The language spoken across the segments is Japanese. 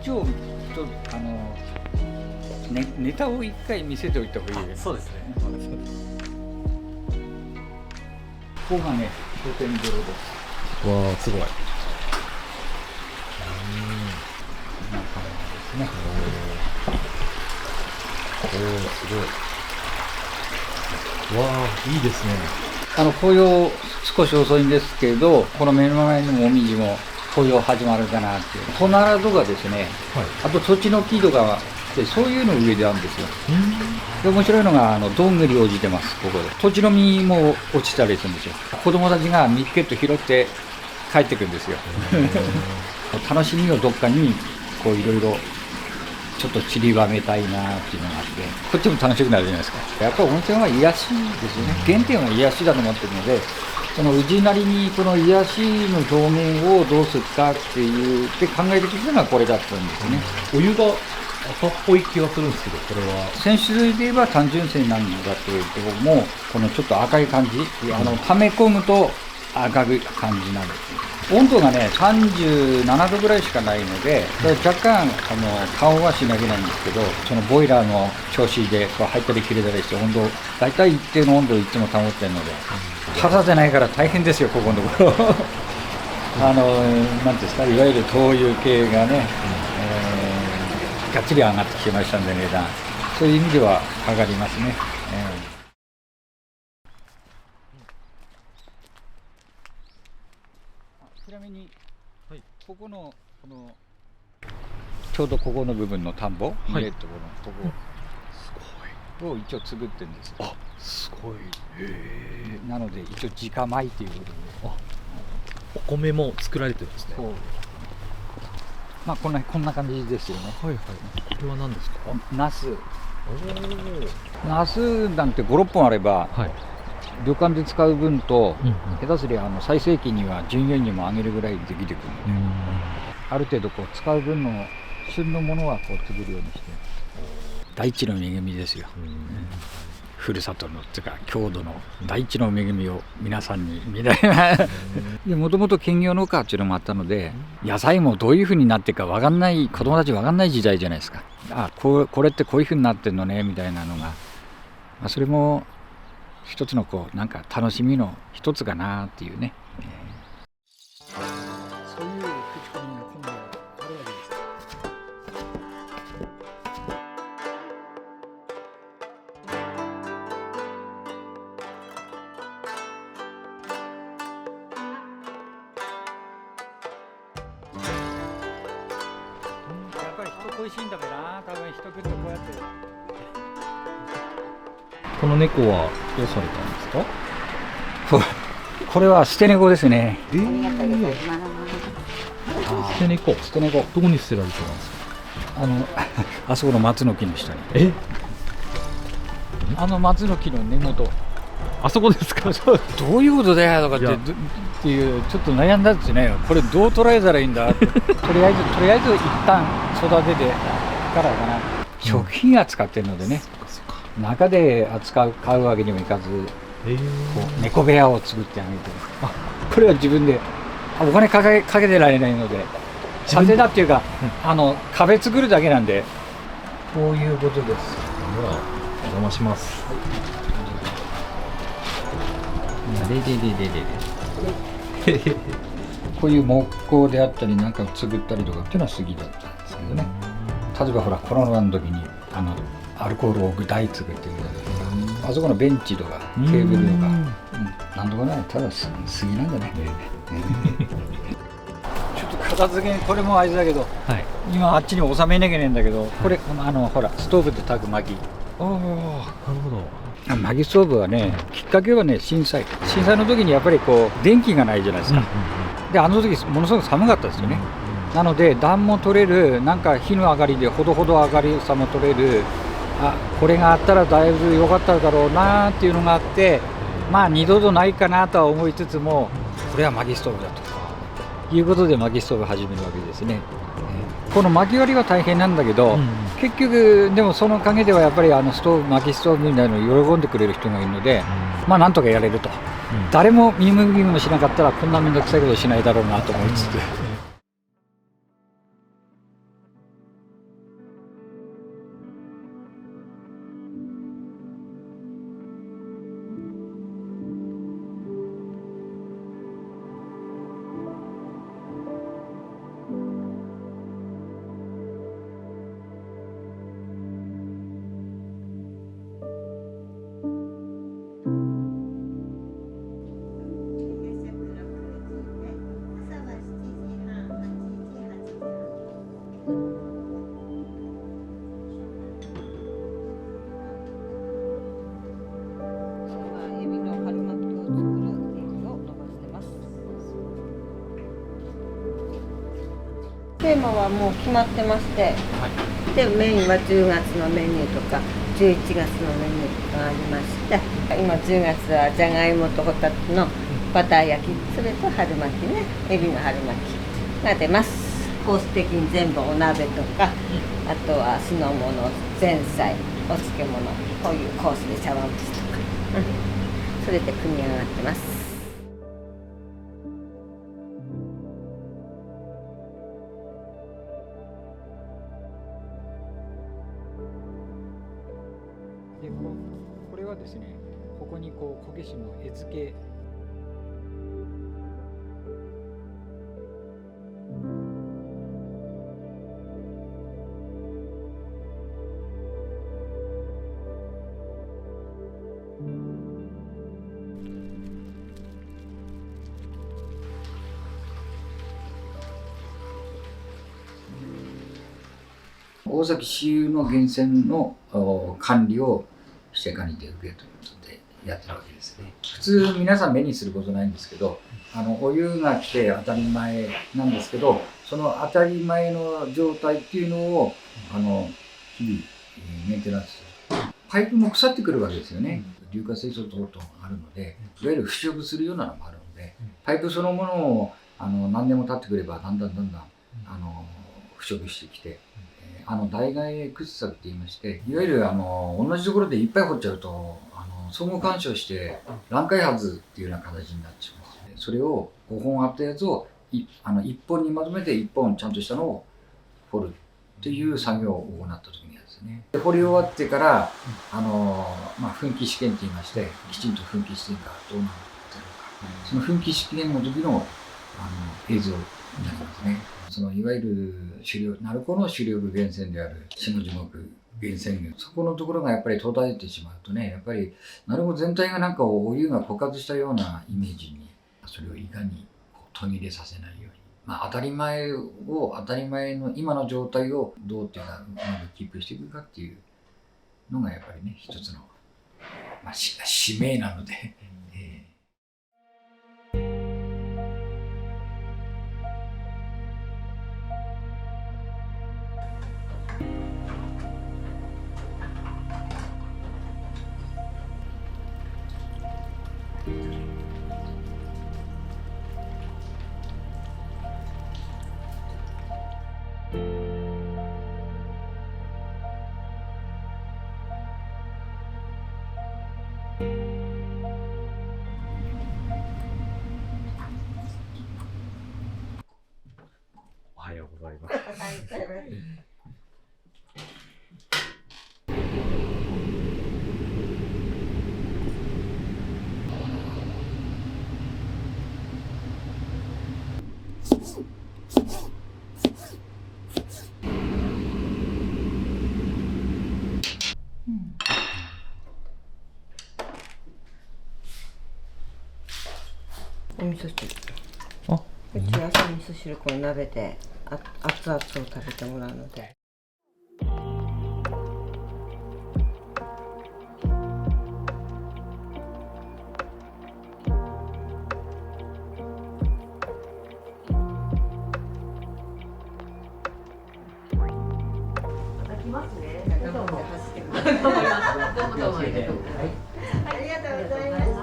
一応ネタを一回見せておいた方がいいです。そうですね。ここがね、露天風呂です。わあ、すごい。こんな感じですね。おお、すごい。わあ、いいですね。紅葉少し遅いんですけど、この目の前のもみじも紅葉始まるかなっていう。トナラとかですね、はい。あと土地の木とかはそういうの上であるんですよ。で面白いのがどんぐり落ちてます。ここで土地の実も落ちたりするんですよ。子供たちがミッケット拾って帰ってくるんですよ。楽しみをどっかにこういろいろちょっと散りばめたいなっていうのがあって、こっちも楽しくなるじゃないですか。やっぱり温泉は癒しですよね。原点は癒しだと思ってるので、その宇治なりにこの癒しの表現をどうするかっていうで考えてきたのがこれだったんですね。お湯が赤っぽい気がするんですけど、これは泉質で言えば単純泉なんだけれども、このちょっと赤い感じ、溜め込むと赤い感じなんです。温度がね37度ぐらいしかないので、若干顔はしなきゃいけないんですけど、そのボイラーの調子でこう入ったり切れたりして温度大体一定の温度をいつも保ってるので、肌でないから大変ですよここのところ。なんていうんですか、いわゆる灯油系がね、がっつり上がってきましたんで値段、そういう意味では上がりますね。ちなみに、はい、ここのちょうどここの部分の田んぼ、見えるところのここを一応作ってるんですよ。あ、すごい。なので一応自家米っていうことで、お米も作られてるんですね。まあこんな感じですよね。はいはい。これは何ですか？ナス。ナスなんて5、6本あれば、はい、旅館で使う分と、下手すりゃ最盛期には従業員にもあげるぐらいできてくるので、ある程度こう使う分の旬のものはこう作るようにして、大地の恵みですよ。ふるさとのっていうか郷土の大地の恵みを皆さんにみたいな。もともと兼業農家っていうのもあったので、野菜もどういうふうになっていくか分かんない、子供たち分かんない時代じゃないですか。これってこういうふうになってるのねみたいなのが、それも一つのなんか楽しみの一つかなっていうね。そういう口コミが今度はあるわけです。やっぱり人恋しいんだべな、多分人来るとこうやって。この猫はどうされたんですか？これは捨て猫ですね。捨て猫。捨て猫。どこに捨てられてたんですか？あそこの松の木の下に。松の木の根元。あそこですか？どういうことだよとかっていうちょっと悩んだんですね。これどう捉えたらいいんだ。とりあえず一旦育ててからかな。食品扱ってるのでね。中で買うわけにもいかず、こう猫部屋を作ってあげて、これは自分でお金かけてられないので、完成だっていうか、壁作るだけなんで、こういうことです。お邪魔します。こういう木工であったりなんかを作ったりとかっていうのは好きだったんですけどね。例えばほらコロナの時にアルコールを置く台作っていうので、あそこのベンチとかテーブルとか、なんとかない、ただ杉なんだね。ちょっと片付け、これもあれだけど、今あっちに収めなきゃいけないんだけど、これほらストーブで炊く薪。なるほど。薪ストーブはね、きっかけはね、震災の時にやっぱりこう電気がないじゃないですか。であの時ものすごく寒かったですよね。なので暖も取れる、なんか火の上がりでほどほど上がりさも取れる、これがあったらだいぶ良かっただろうなっていうのがあって、まあ二度とないかなとは思いつつも、これは薪ストーブだということで薪ストーブを始めるわけですね。この薪割りは大変なんだけど、結局でもその陰ではやっぱり薪ストーブみたいなのを喜んでくれる人がいるので、まあなんとかやれると。誰も見向きもしなかったらこんな面倒くさいことしないだろうなと思いつつ。テーマはもう決まってまして、はい、でメインは10月のメニューとか11月のメニューとかありまして、今10月はじゃがいもとホタテのバター焼き、それと春巻きね、エビの春巻きが出ます。コース的に全部お鍋とか、あとは酢の物、前菜、お漬物、こういうコースで茶碗蒸しとか、それで組み上がってます。でこれはですね、ここにこうこけしの絵付け、大崎市有の源泉の管理をして管理で受けということでやってるわけですね。普通皆さん目にすることないんですけど、お湯が来て当たり前なんですけど、その当たり前の状態っていうのを日々メンテナンス、パイプも腐ってくるわけですよね。硫化水素等々あるので、いわゆる腐食するようなのもあるので、パイプそのものを何年も経ってくればだんだん腐食してきて、大概掘削って言いまして、いわゆる同じところでいっぱい掘っちゃうと相互干渉して乱開発っていうような形になってしまうので、それを5本あったやつを1本にまとめて1本ちゃんとしたのを掘るっていう作業を行った時にはですね、で掘り終わってから噴気試験って言いまして、きちんと噴気試験がどうなってるのか、その噴気試験の時の映像になりますね。そのいわゆる鳴子の主力源泉である下地木源泉、そこのところがやっぱり途絶えてしまうとね、やっぱり鳴子全体がなんかお湯が枯渇したようなイメージに、それをいかに途切れさせないように、当たり前の今の状態をどうっていうかうまくキープしていくかっていうのがやっぱりね、一つの、使命なので。おはようございます。お味噌汁。うち朝味噌汁この鍋で熱々を食べてもらうので。来ますね。ありがとうございました。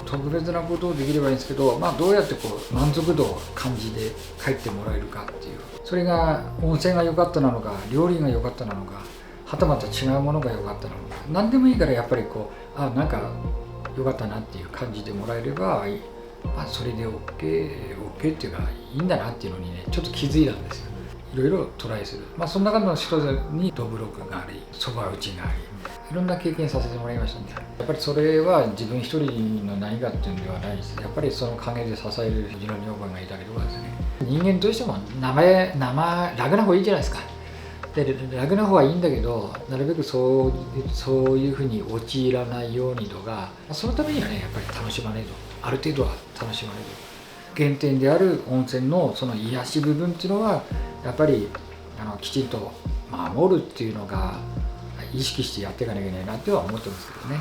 特別なことをできればいいんですけど、どうやって満足度を感じで帰ってもらえるかっていう、それが温泉が良かったなのか、料理が良かったなのか、はたまた違うものが良かったなのか、何でもいいからやっぱりなんか良かったなっていう感じでもらえれば、それで OK っていうかいいんだなっていうのにね、ちょっと気づいたんですよ。いろいろトライする、その中の一つにどぶろくがあり、そば打ちがあり、いろんな経験させてもらいましたんで、やっぱりそれは自分一人の何かっていうのではないです。やっぱりその陰で支えるうちの女房がいたりとかですね、人間としても楽な方がいいじゃないですか。で楽な方がいいんだけど、なるべくそういうふうに陥らないようにとか、そのためにはね、やっぱり楽しまねえと、ある程度は楽しまねえと。原点である温泉のその癒し部分っていうのはやっぱりきちんと守るっていうのが意識してやっていかなきゃいけないなっては思ってますけどね。